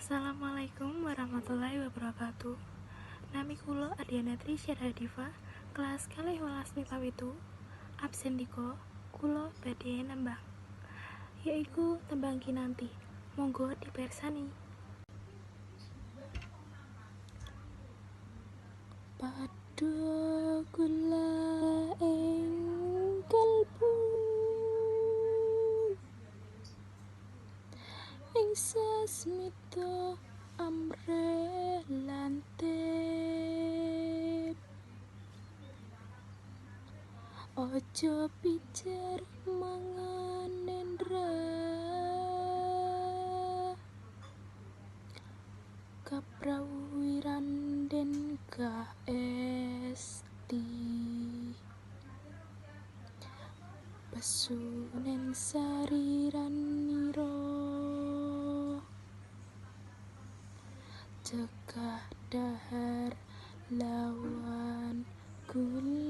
Assalamualaikum warahmatullahi wabarakatuh. Nami kula Adiana Trisya Diva, kelas 12 MIPA itu, absen diko, kula badhe nembang. Yaiku tembang kinanti. Monggo dipersani. Padha kula ing kalbu ing sasmita amre lantip, ojo pijar mangan nendra, kaprawuran den ka esti, pesunen sariran niro, cekah dahar lawan kula.